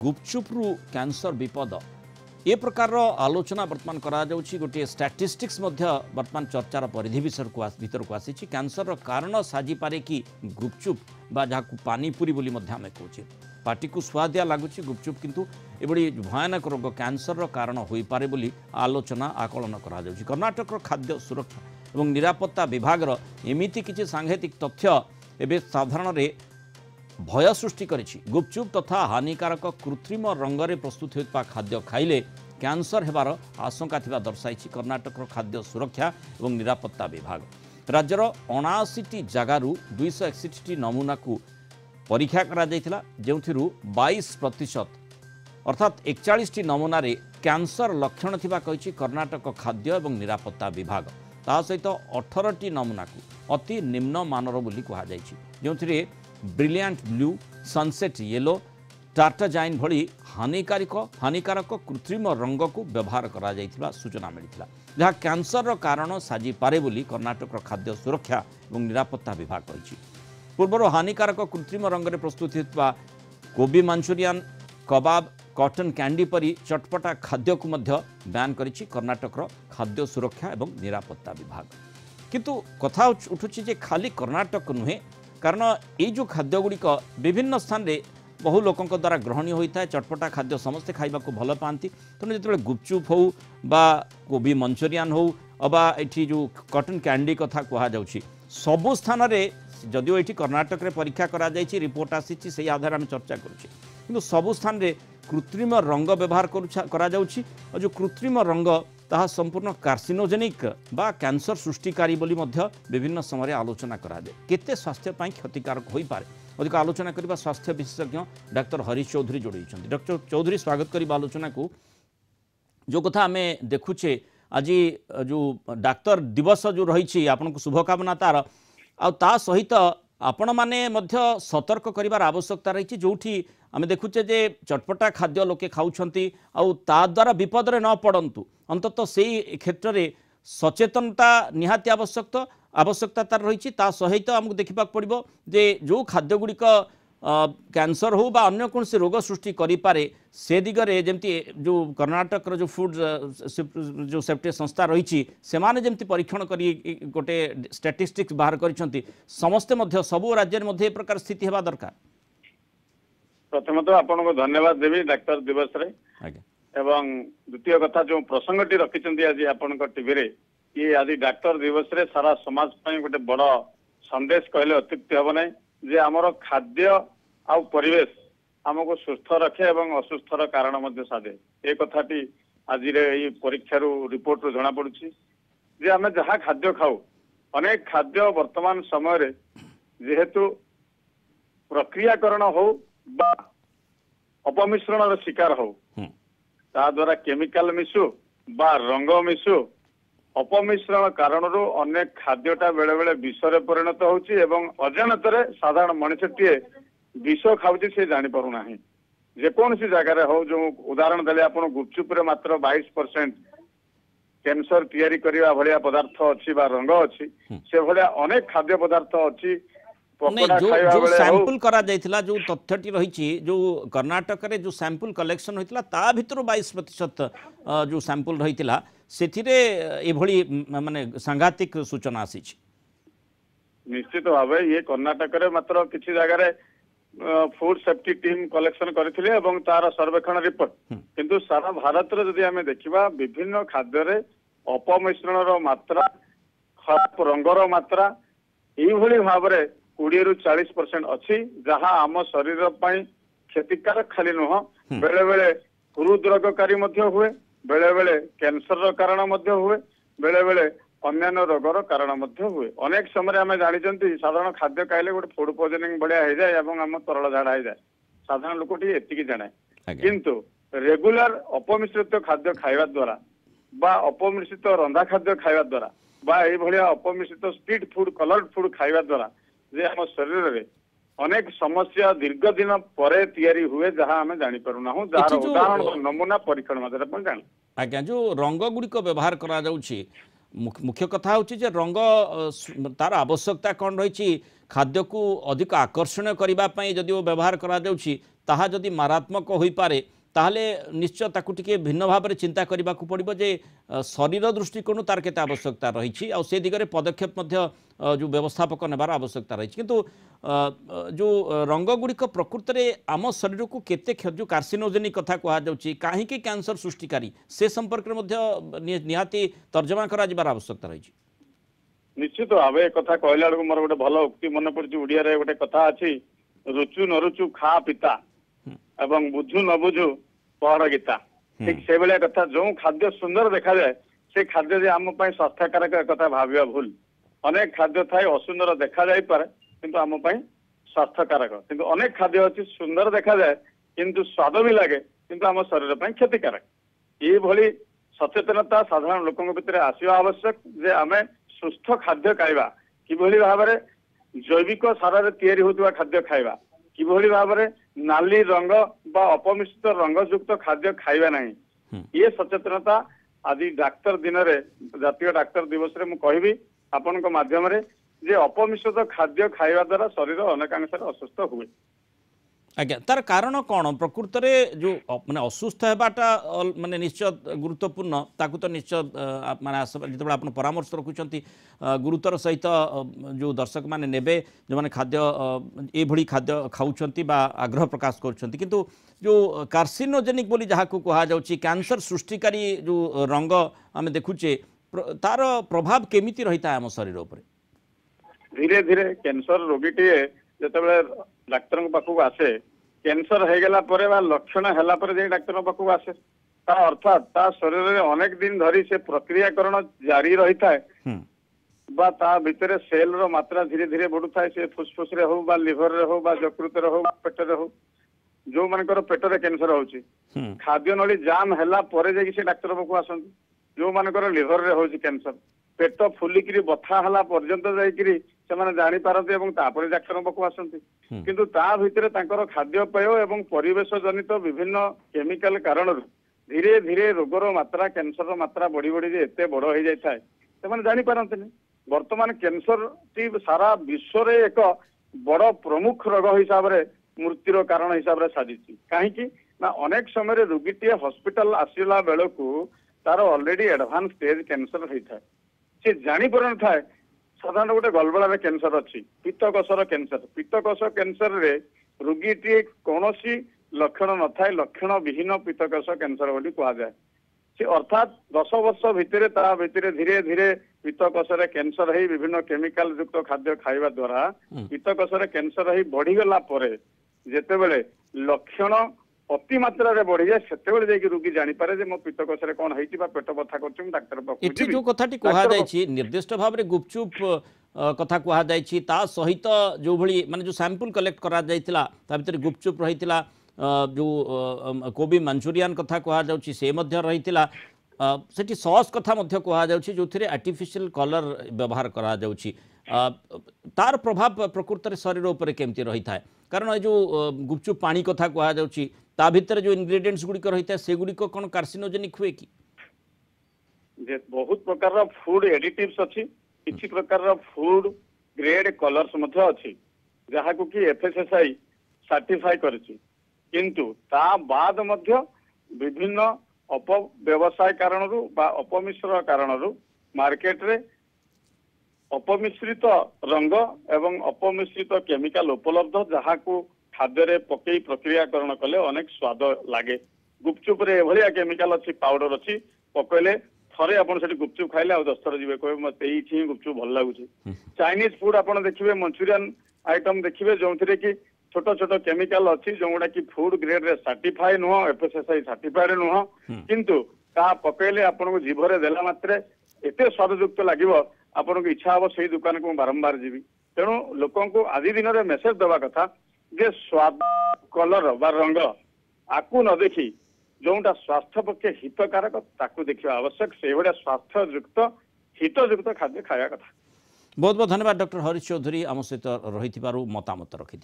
गुपचुप्रु cancer विपद ए प्रकार आलोचना वर्तमान करा जाउछि। गोटे स्टैटिस्टिक्स वर्तमान चर्चार परिधि भीतर को आसी कैंसर कारण साजी पारे कि गुपचुप बा जहाँ पानीपुरी बोली आम कहे पार्टी को स्वादिया लगुच गुपचुप किंतु एभली भयानक रोग कैंसर कारण हो पारे बोली आलोचना आकलन करा जाउछि। कर्नाटक खाद्य सुरक्षा और निरापत्ता विभाग एमिति किछि सांघातिक तथ्य एबे साधारण रे भय सृष्टि करिछि। गुपचुप तथा हानिकारक कृत्रिम रंगरे प्रस्तुत होता खाद्य खाइले कैंसर हेबार आशंका थिबा दर्शाइछि कर्नाटक खाद्य सुरक्षा और निरापत्ता विभाग। राज्यर 79 जगारू 261 नमूना को परीक्षा करा जायतिला जेउथिरु 22% अर्थात 41 नमूना रे कैंसर लक्षण थिबा कहिछि कर्नाटक खाद्य और निरापत्ता विभाग। ता सहित 18 नमूना को अति निम्न मानर बोली कहा जायछि जेउथिरे ब्रिलियंट ब्लू सनसेट येलो टार्टाजाइन भली हानिकारक कृत्रिम रंग को व्यवहार करा जायतिला सूचना मिलिथिला जहाँ कैंसर कारण साजी पारे बोली कर्नाटक खाद्य सुरक्षा और निरापत्ता विभाग कहिछि। पूर्वर हानिकारक कृत्रिम रंग रे प्रस्तुत होता कोबी मंचूरियन कबाब कॉटन कैंडी परी चटपटा खाद्य को मध्य बैन करिछि कर्नाटक खाद्य सुरक्षा और निरापत्ता विभाग। किंतु कथा उठुछि जे खाली कर्नाटक नुहे कारण ये जो खाद्य गुड़िक विभिन्न स्थान रे बहु लोकों द्वारा ग्रहणीय होता है। चटपटा खाद्य समस्ते खाइबा को भल पाती तेणु जो गुपचुप हो बा कोबी मंचूरियन हो अबा एठी जो कॉटन कैंडी कथा कहा जाउछि सबु स्थान रे जदिओ ये कर्नाटक रे परीक्षा करा जायछि रिपोर्ट आसीछि से आधार आम चर्चा करुछे किंतु सबु स्थान रे कृत्रिम रंग व्यवहार करा जाउछि और जो कृत्रिम रंग ताहा संपूर्ण कार्सिनोजेनिक बा कैंसर सृष्टिकारी बोली मध्य विभिन्न समय आलोचना करा जाए केते स्वास्थ्य पाई क्षतिकारक होई पारे अधिक आलोचना करबा स्वास्थ्य विशेषज्ञ डाक्टर हरीश चौधरी जोड़ी छथि। डॉक्टर चौधरी स्वागत करबा आलोचना को जो कथा आमे देखुछे आज जो डाक्तर दिवस जो रही आपन को शुभकामना तार आ ता सहित आपण माने मध्य सतर्क करिवार आवश्यकता रही जोठी आमे देखुचे जे चटपटा खाद्य लोके खाउछंती आउ ता द्वारा विपद रे न पड़ंतु अंततः सेही क्षेत्र रे सचेतनता निहाती आवश्यकता तार रही ता सहित हमको देखा पड़ो जे जो खाद्य गुड़िक कैंसर हो बा अन्य कौन से रोग सृष्टि करि पारे से दिगरे जमती जो कर्नाटक जो फूड जो सेफ्टी संस्था रही से माने जमती परीक्षण करी गोटे स्टैटिस्टिक्स बाहर करिसंती समस्ते मध्य सबु राज्य में मध्य प्रकार स्थिति हेबा दरकार। प्रथमतः आपन को धन्यवाद देवी डाक्टर दिवस रे एवं द्वितीय कथा जो प्रसंगटी रखिचंती आज आपन को टीवी रे ये आज डाक्टर दिवस रे सारा समाज पई गोटे बड़ संदेश कहले अत्युक्ति हेब नै जे हमर खाद्य आ परिवेश हमको सुस्थ रखे एवं असुस्थर कारण मध्य साधे ए कथाटी आज ये परीक्षा रिपोर्ट रू जना पड़ुछि जे आमे जहाँ खाद्य खाऊ अनेक खाद्य वर्तमान समय रे जेहेतु प्रक्रियाकरण हो बा अपमिश्रण शिकार हो ता द्वारा केमिकल मिसु बा रंग मिसु अपमिश्रण कारण अनेक खाद्यटा बेले बेले विषरे परिणत होउछि एवं अजानतरे साधारण मनुष्यटीए विष खाउछि से जानि पारु नाही। जेकोसी जगार हो जो उदाहरण देले आपण गुपचुप रे मात्र 22% कैंसर तैयारी करबा भलिया पदार्थ अछि बा रंग अछि से भलिया अनेक खाद्य पदार्थ अछि जो सैंपल करा जायतिला जो तथ्यटी रही जो कर्नाटक रे जो सैंपल कलेक्शन होइतिला ता भितर 22% जो सैंपल रहीतिला सेथिरे एभली माने सांघातिक सूचना आसी निश्चित भाव ये कर्नाटक रे मात्र किछि जगह रे फूड सेफ्टी टीम कलेक्शन करथिले एवं तार सर्वेक्षण रिपोर्ट किंतु सारा भारत रे जदि हमें देखिबा विभिन्न खाद्य रे अपमिश्रण रो मात्रा खराब रंगर मात्रा एभली भाव रे 20 रु 40% अच्छी जहाँ आम शरीर क्षतिकारक खाली नुह बेले बेले हृदरोगकारी हुए बेले बेले कैंसर कारण हुए बेले बेले अन्य रोगर कारण हुए अनेक समय आम जानी साधारण खाद्य खाइले गोटे फूड पॉइजनिंग बढ़िया हो जाए और आम तरल झाड़ा हो जाए साधारण लोक एति जाने किंतु रेगुलर अपमिश्रित खाद्य खाइबा द्वारा बा अपमिश्रित रंधा खाद्य खाइबा द्वारा बा ये भलिया अपमिश्रित स्ट्रीट फूड कलर्ड फूड खाइबा द्वारा जे हम शरीर रे अनेक समस्या दीर्घ दिन परे तैयारी हुए जहाँ आम जानी पारु ना जार उदाहरण नमूना परीक्षण माध्यम जान आज्ञा जो रंग गुड़िक व्यवहार करा जाउछि मुख्य कथा होछि जे रंग तार आवश्यकता कौन रही खाद्य को अधिक आकर्षण करने जदि व्यवहार करा जाउछि ताहा जदि मारात्मक हो पारे ताहले निश्चय ताकू टिके भिन्न भाव में चिंता करने को पड़ो जे शरीर दृष्टिकोण तार केते आवश्यकता रही आ से दिगरे पदक्षेप जो व्यवस्थापक नेबार आवश्यकता रही किंतु जो रंग गुड़िक प्रकृत में आम शरीर को केते जो कार्सिनोजेनिक कथा कह जाउछि काहे कि कैंसर सृष्टिकारी से संपर्क में निहाती तर्जमा करा जिबार आवश्यकता रही निश्चित भाव एक कथा कहला बेलू मोर गोटे भल उक्ति मन पड़ी ओडिया रे गोटे कथा अच्छी रुचु न रुचु खा पिता एवं बुझु न बुझु पहर गीता ठीक से भाया कथा जो खाद्य सुंदर देखा जाए से खाद्य जे आम स्वास्थ्यकारक कथा भाविया भूल अनेक खाद्य थाए असुंदर देखा जाए पारे किंतु आम स्वास्थ्यकारक किंतु अनेक खाद्य अच्छी सुंदर देखा जाए किंतु स्वाद भी लगे किंतु आम शरीर क्षतिकारक ये भली सचेतनता साधारण लोकों भितर आसवा आवश्यक जे आमे सुस्थ खाद्य खाइबा किभली भाव में जैविक सार तैयारी होता खाद्य खाइबा किभली भाव में नाली रंग बा अपमिश्रित रंगयुक्त खाद्य खाइबा नहीं ये सचेतनता आज डाक्तर दिन रे जातीय डाक्तर दिवस रे मु कहबी आपण माध्यम रे जे अपमिश्रित खाद्य खाइबा द्वारा शरीर अनेकांश असुस्थ हुए आज्ञा तार कारण कौन प्रकृत में जो माने असुस्थ होगाटा माने निश्चय गुरुत्वपूर्ण ताकू तो निश्चय माने जो आप परामर्श रखुंट गुरुतर सहित जो दर्शक माने नेबे जो माने खाद्य ये खाद्य खाऊंट बा आग्रह प्रकाश करुँच किंतु जो कार्सिनोजेनिक बोली जहाँ को कहा जाउछि कैंसर सृष्टिकारी जो रंग आम देखुचे तार प्रभाव केमिति रही था आम शरीर उपर धीरे धीरे कैंसर रोगीटे जिते डाक्तर पाखक आसे कैंसर हो गला लक्षण है डाक्तर पाखक आसे अर्थात ता शरीर में अनेक दिन धरी से प्रक्रियाकरण जारी रही थाए बा ता भितर सेल रो मात्रा धीरे धीरे बढ़ु थाए से फुसफुस रे हो बा लिवर रे हो बा यकृत रे हो पेट रे हो जो मानकर पेट रे कैंसर होची खाद्य नली जाम हैला परे जे से डाक्तर पाखक आसंती जो मानकर लिवर रे होची कैंसर पेट फुलिकी बथा हला पर्यंत जाइकरी से जानी पारती एवं तापर डाक्तर पाखक आसंती किंतु ता भितर तांकर खाद्यपेय एवं परिवेश जनित विभिन्न केमिकल कारण धीरे धीरे रोगर मात्रा कैंसर मात्रा बढ़ी बढ़ी एते बड़ हो जाए से जानी पारती वर्तमान कैंसर टी सारा विश्व रे एक बड़ प्रमुख रोग हिसाब रे मृत्युर कारण हिसाब रे साजिଛି कहीं ना अनेक समय रोगीटे हॉस्पिटल आसला बेलू तार ऑलरेडी एडवांस स्टेज कैंसर होता है से जानी पार न थाए साधारण गोटे गलबड़ा कैंसर अच्छी पित्तकोशर कैंसर रे रोगीटी कौन लक्षण न थाए लक्षण विहीन पित्तकोश कैंसर बोली कहुए से अर्थात 10 वर्ष भितर धीरे धीरे पित्तकोश कैंसर है विभिन्न केमिकल युक्त खाद्य खाइबा द्वारा पित्तकोश कैंसर है बढ़ीगला जिते बड़े लक्षण अति मात्रा रे बढ़ी जाए सेतेबेले जाई रोगी जानी पारे जे मो पित्तकोश रे कोन हेछि बा पेट बथा करछि मु डाक्टर पाखु एठी जो कथाटी कहा जायछि निर्दिष्ट भाव रे गुपचुप कथा कहा जायछि ता सहित जो भली माने जो सैंपल कलेक्ट करा जायतिला ता भितर गुपचुप रहितिला जो कोबी मंचूरियन कथा कहा जाउछि से मध्य रहितिला सेठी सॉस कथा मध्य कहा जाउछि जोथिरे आर्टिफिशियल कलर व्यवहार करा जाउछि तार प्रभाव प्रकृत रे शरीर उपर केमति रही थाए कारण ये जो गुपचुप पानी कथा कहा जाउछि ता भितर जो इंग्रेडिएंट्स गुड़िक रही है से गुड़िक कौन कार्सिनोजेनिक हुए कि बहुत प्रकार फूड एडिटिव्स अच्छी किसी प्रकार फूड ग्रेड कलर्स मध्य अच्छी जहाँ को कि एफएसएसआई सर्टिफाई करछि किंतु ता बाद मध्य विभिन्न अपव्यवसाय कारणरू बा अपमिश्र कारणरू मार्केट रे अपमिश्रित रंग एवं अपमिश्रित केमिकल उपलब्ध जहाँ को खाद्य रे पकई प्रक्रियाकरण कले अनेक स्वाद लागे गुपचुप रे एभलिया केमिकल अच्छी पाउडर अच्छी पकईले थरे आपन सेठी गुपचुप खाइले आ 10 थर जीवे कहबे मते एही गुपचुप भल लागुची चाइनीज फूड आपन देखिबे मंचूरियन आइटम देखिबे जोंथिरे कि छोट छोट केमिकल अच्छी जोगुड़ा कि फूड ग्रेड रे सर्टिफाई नुह एफएसएसआई सर्टिफाइड नुह किंतु ता पकईले आपन को जीभरे देला मात्रे एते स्वादयुक्त लागिवो आपन को इच्छा हो से दुकान को बारंबार जीवी तेणु लोकों को आदि दिन में मेसेज देवा कथा जे स्वाद कलर बा रंग आकु न देखी जोटा स्वास्थ्य पक्षे हितकारक ताकू देखा आवश्यक से भाया स्वास्थ्ययुक्त हितयुक्त खाद्य खाया कथा बहुत बहुत धन्यवाद डॉक्टर हरीश चौधरी आम सहित रही मतामत रखि।